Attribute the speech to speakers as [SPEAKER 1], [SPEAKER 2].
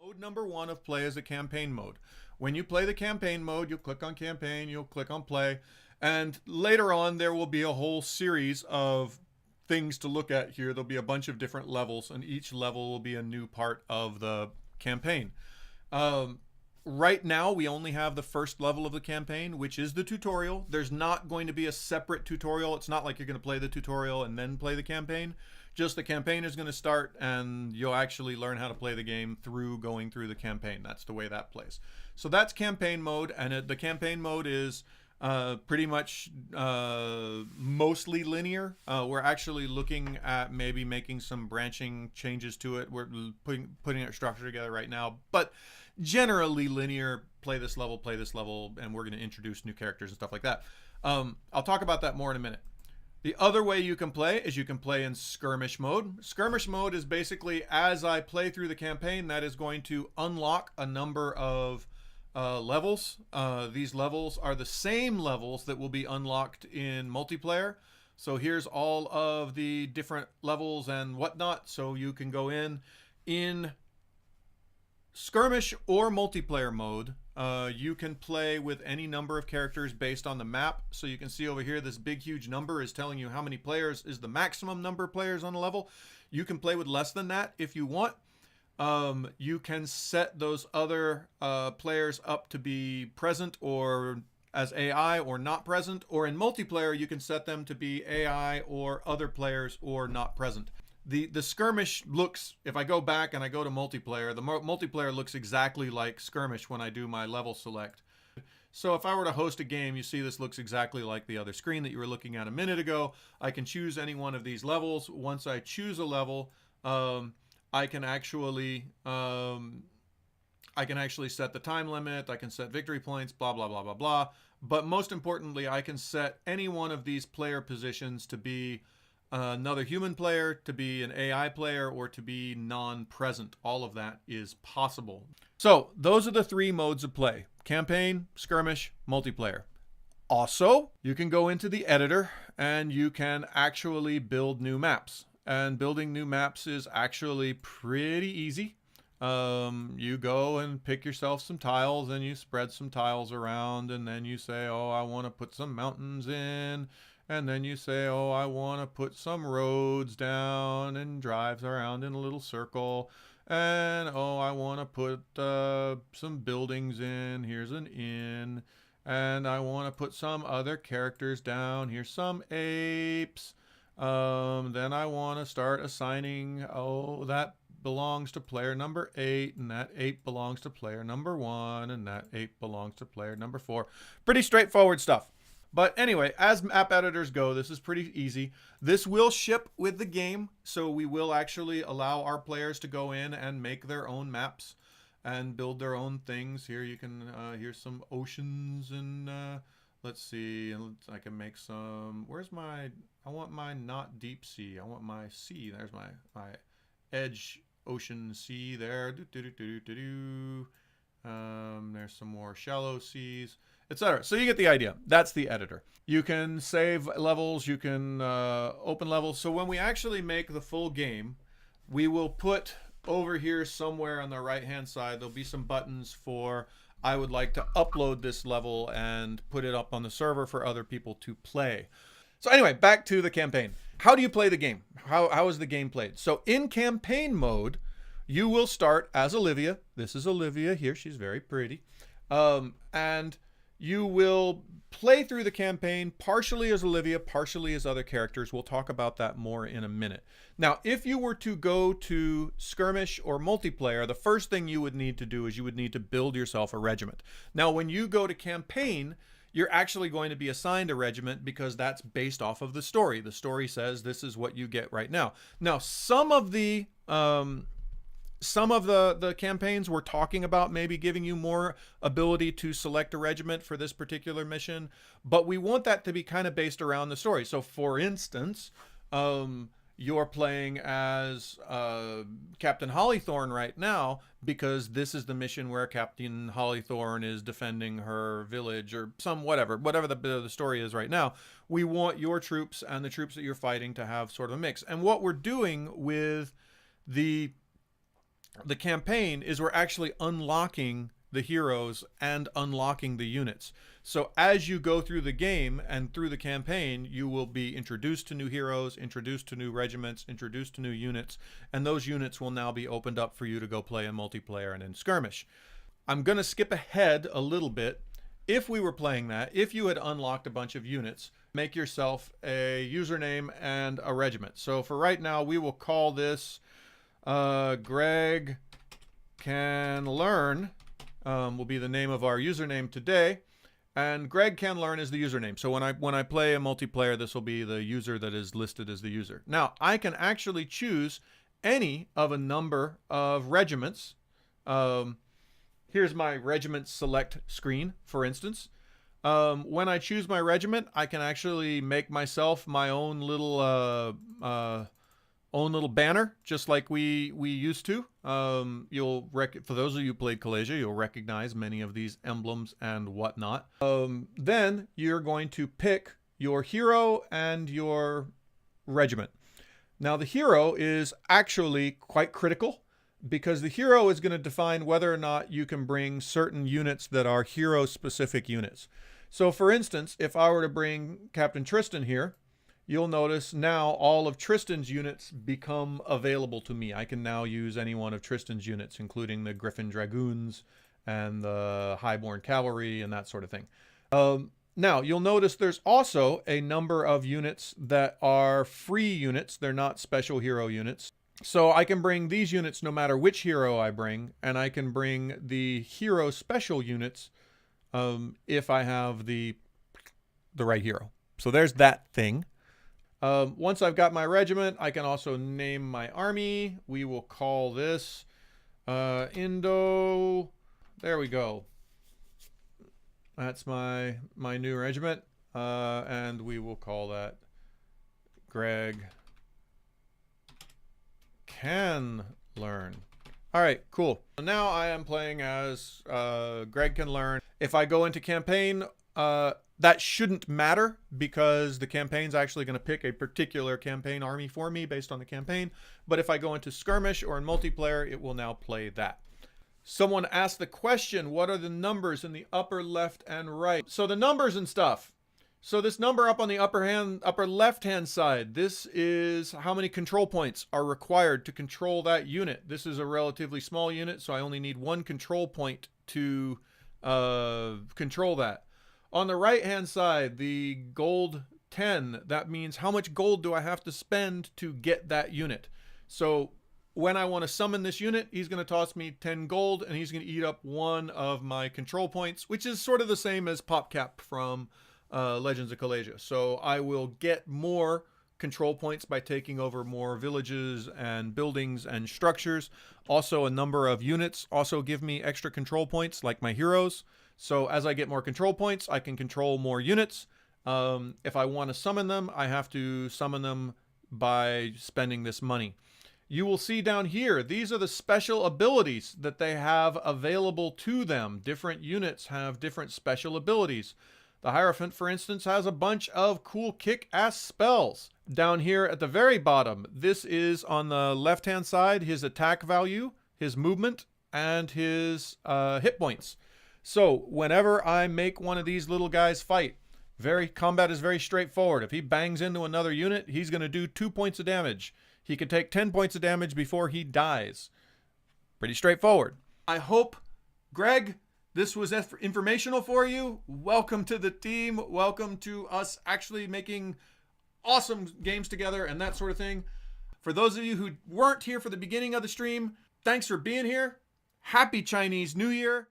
[SPEAKER 1] Mode number one of play is a campaign mode. When you play the campaign mode, you'll click on campaign, you'll click on play, and later on there will be a whole series of things to look at here. There'll be a bunch of different levels, and each level will be a new part of the campaign. Right now, we only have the first level of the campaign, which is the tutorial. There's not going to be a separate tutorial. It's not like you're going to play the tutorial and then play the campaign. Just the campaign is going to start, and you'll actually learn how to play the game through going through the campaign. That's the way that plays. So that's campaign mode, and the campaign mode is pretty much mostly linear. We're actually looking at maybe making some branching changes to it. We're putting our structure together right now, but generally linear. Play this level, and we're going to introduce new characters and stuff like that. I'll talk about that more in a minute. The other way you can play is you can play in skirmish mode. Skirmish mode is basically, as I play through the campaign, that is going to unlock a number of levels. These levels are the same levels that will be unlocked in multiplayer. So here's all of the different levels and whatnot. So you can go in skirmish or multiplayer mode. You can play with any number of characters based on the map. So you can see over here, this big, huge number is telling you how many players is the maximum number of players on a level. You can play with less than that if you want. You can set those other players up to be present or as AI or not present. Or in multiplayer, you can set them to be AI or other players or not present. The skirmish looks, if I go back and I go to multiplayer, the multiplayer looks exactly like skirmish when I do my level select. So if I were to host a game, you see this looks exactly like the other screen that you were looking at a minute ago. I can choose any one of these levels. Once I choose a level, I can actually set the time limit. I can set victory points, blah, blah, blah, blah, blah. But most importantly, I can set any one of these player positions to be another human player, to be an AI player, or to be non-present. All of that is possible. So those are the three modes of play: campaign, skirmish, multiplayer. Also, you can go into the editor and you can actually build new maps. And building new maps is actually pretty easy. You go and pick yourself some tiles and you spread some tiles around, and then you say, oh, I want to put some mountains in. And then you say, oh, I want to put some roads down, and drives around in a little circle. And, oh, I want to put some buildings in. Here's an inn. And I want to put some other characters down. Here's some apes. Then I want to start assigning, oh, that belongs to player number 8, and that ape belongs to player number 1, and that ape belongs to player number 4. Pretty straightforward stuff. But anyway, as map editors go, this is pretty easy. This will ship with the game, so we will actually allow our players to go in and make their own maps and build their own things. Here you can, here's some oceans, and let's see, I can make some, where's my, I want my not deep sea, I want my sea, there's my edge ocean sea there. There's some more shallow seas, etc. So you get the idea. That's the editor. You can save levels, you can open levels. So when we actually make the full game, we will put over here somewhere on the right hand side, there'll be some buttons for, I would like to upload this level and put it up on the server for other people to play. So anyway, back to the campaign. How do you play the game? How is the game played? So in campaign mode, you will start as Olivia. This is Olivia here. She's very pretty. And you will play through the campaign partially as Olivia, partially as other characters. We'll talk about that more in a minute. Now, if you were to go to skirmish or multiplayer, the first thing you would need to do is you would need to build yourself a regiment. Now, when you go to campaign, you're actually going to be assigned a regiment because that's based off of the story. The story says this is what you get right now. Now, some of the campaigns were talking about maybe giving you more ability to select a regiment for this particular mission, but we want that to be kind of based around the story. So for instance, you're playing as Captain Hollythorn right now because this is the mission where Captain Hollythorn is defending her village or whatever the story is right now. We want your troops and the troops that you're fighting to have sort of a mix. And what we're doing with the The campaign is we're actually unlocking the heroes and unlocking the units. So as you go through the game and through the campaign, you will be introduced to new heroes, introduced to new regiments, introduced to new units, and those units will now be opened up for you to go play in multiplayer and in skirmish. I'm going to skip ahead a little bit. If we were playing that, if you had unlocked a bunch of units, make yourself a username and a regiment. So for right now, we will call this Greg Can Learn. Will be the name of our username today. And Greg Can Learn is the username. So when I play a multiplayer, this will be the user that is listed as the user. Now, I can actually choose any of a number of regiments. Here's my regiment select screen, for instance. When I choose my regiment, I can actually make myself my own little banner, just like we used to. For those of you who played Callasia, you'll recognize many of these emblems and whatnot. Then you're going to pick your hero and your regiment. Now the hero is actually quite critical, because the hero is going to define whether or not you can bring certain units that are hero-specific units. So for instance, if I were to bring Captain Tristan here, you'll notice now all of Tristan's units become available to me. I can now use any one of Tristan's units, including the Griffin Dragoons and the Highborn Cavalry and that sort of thing. Now, you'll notice there's also a number of units that are free units. They're not special hero units. So I can bring these units no matter which hero I bring, and I can bring the hero special units if I have the right hero. So there's that thing. Once I've got my regiment, I can also name my army. We will call this Indo. There we go. That's my new regiment. And we will call that Greg Can Learn. All right, cool. Now I am playing as Greg Can Learn. If I go into campaign, that shouldn't matter, because the campaign's actually going to pick a particular campaign army for me based on the campaign. But if I go into skirmish or in multiplayer, it will now play that. Someone asked the question, what are the numbers in the upper left and right? So the numbers and stuff. So this number up on the upper left-hand side, this is how many control points are required to control that unit. This is a relatively small unit, so I only need one control point to control that. On the right-hand side, the gold 10, that means how much gold do I have to spend to get that unit. So when I want to summon this unit, he's going to toss me 10 gold, and he's going to eat up one of my control points, which is sort of the same as PopCap from Legends of Callasia. So I will get more control points by taking over more villages and buildings and structures. Also, a number of units also give me extra control points, like my heroes. So as I get more control points, I can control more units. If I want to summon them, I have to summon them by spending this money. You will see down here, these are the special abilities that they have available to them. Different units have different special abilities. The Hierophant, for instance, has a bunch of cool kick-ass spells. Down here at the very bottom, this is on the left-hand side, his attack value, his movement, and his hit points. So whenever I make one of these little guys fight, combat is very straightforward. If he bangs into another unit, he's going to do 2 points of damage. He could take 10 points of damage before he dies. Pretty straightforward. I hope, Greg, this was informational for you. Welcome to the team. Welcome to us actually making awesome games together and that sort of thing. For those of you who weren't here for the beginning of the stream, thanks for being here. Happy Chinese New Year.